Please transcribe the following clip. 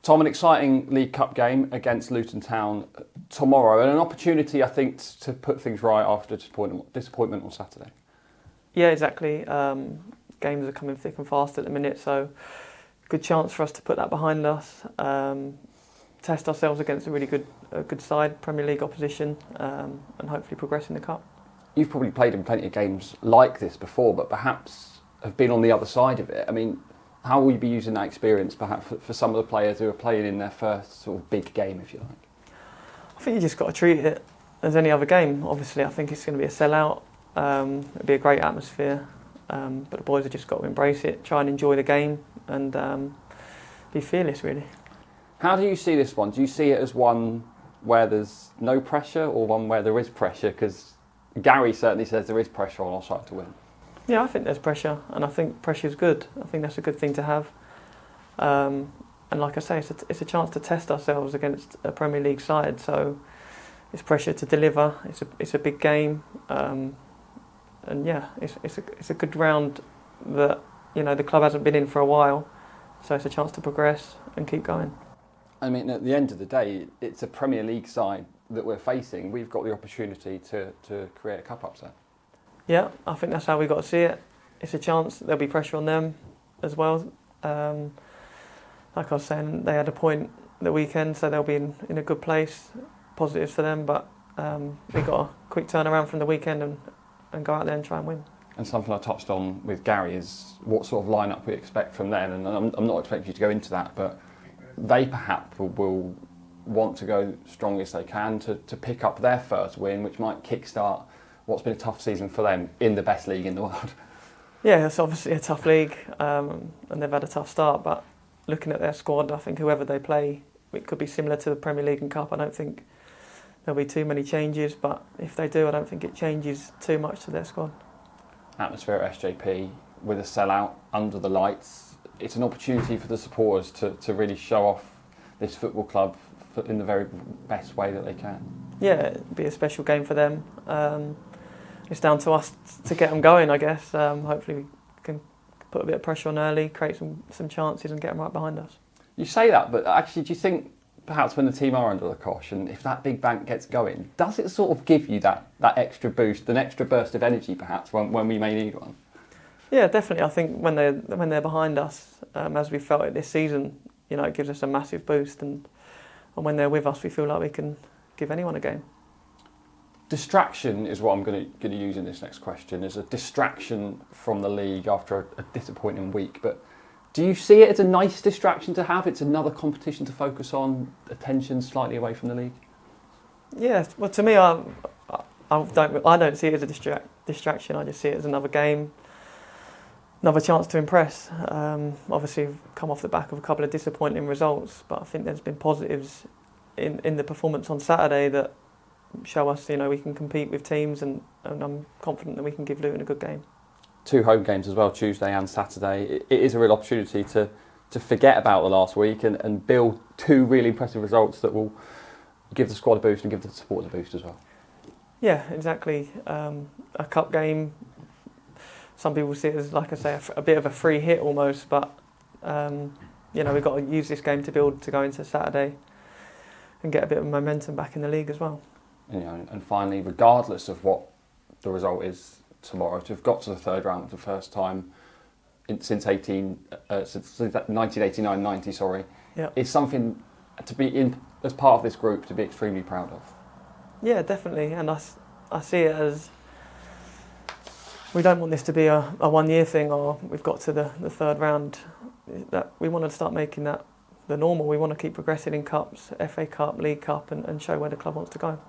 Tom, an exciting League Cup game against Luton Town tomorrow, and an opportunity, I think, to put things right after disappointment on Saturday. Yeah, exactly. Games are coming thick and fast at the minute, so good chance for us to put that behind us. Test ourselves against a really good side, Premier League opposition, and hopefully progress in the Cup. You've probably played in plenty of games like this before, but perhaps have been on the other side of it. I mean, how will you be using that experience perhaps for some of the players who are playing in their first sort of big game, if you like? I think you just got to treat it as any other game. Obviously, I think it's going to be a sellout. It'll be a great atmosphere, but the boys have just got to embrace it, try and enjoy the game, and be fearless, really. How do you see this one? Do you see it as one where there's no pressure or one where there is pressure? Because Gary certainly says there is pressure on our side to win. Yeah, I think there's pressure, and I think pressure's good. I think that's a good thing to have. And like I say, it's a chance to test ourselves against a Premier League side. So it's pressure to deliver. It's a big game, and yeah, it's a good round that the club hasn't been in for a while. So it's a chance to progress and keep going. I mean, at the end of the day, it's a Premier League side that we're facing. We've got the opportunity to create a cup upset. Yeah, I think that's how we've got to see it. It's a chance. There'll be pressure on them as well. Like I was saying, they had a point the weekend, so they'll be in a good place. Positives for them, but we've got a quick turnaround from the weekend and go out there and try and win. And something I touched on with Gary is what sort of lineup we expect from them. And I'm not expecting you to go into that, but they perhaps will want to go strong as they can to pick up their first win, which might kickstart what's been a tough season for them in the best league in the world. Yeah, it's obviously a tough league, and they've had a tough start, but looking at their squad, I think whoever they play, it could be similar to the Premier League and Cup. I don't think there'll be too many changes, but if they do, I don't think it changes too much to their squad. Atmosphere at SJP with a sellout under the lights. It's an opportunity for the supporters to really show off this football club in the very best way that they can. Yeah, it'd be a special game for them. It's down to us to get them going, I guess. Hopefully we can put a bit of pressure on early, create some chances and get them right behind us. You say that, but actually do you think perhaps when the team are under the cosh and if that big bank gets going, does it sort of give you that extra boost, an extra burst of energy perhaps when we may need one? Yeah, definitely. I think when they're behind us, as we felt it this season, it gives us a massive boost, and when they're with us, we feel like we can give anyone a game. Distraction is what I'm going to use in this next question, is a distraction from the league after a disappointing week. But do you see it as a nice distraction to have? It's another competition to focus on, attention slightly away from the league? Yeah, well, to me, I don't see it as a distraction. I just see it as another game, another chance to impress. Obviously, we've come off the back of a couple of disappointing results, but I think there's been positives in the performance on Saturday that show us, we can compete with teams, and I'm confident that we can give Luton a good game. 2 home games as well, Tuesday and Saturday. It is a real opportunity to forget about the last week and build 2 really impressive results that will give the squad a boost and give the supporters a boost as well. Yeah, exactly. A cup game, some people see it as, like I say, a bit of a free hit almost, but we've got to use this game to build to go into Saturday and get a bit of momentum back in the league as well. And finally, regardless of what the result is tomorrow, to have got to the 3rd round for the first time since 1989-90, yeah, is something to be in as part of this group to be extremely proud of. Yeah, definitely, and I see it as, we don't want this to be a 1-year thing, or we've got to the 3rd round. That we want to start making that the normal. We want to keep progressing in cups, FA Cup, League Cup, and show where the club wants to go.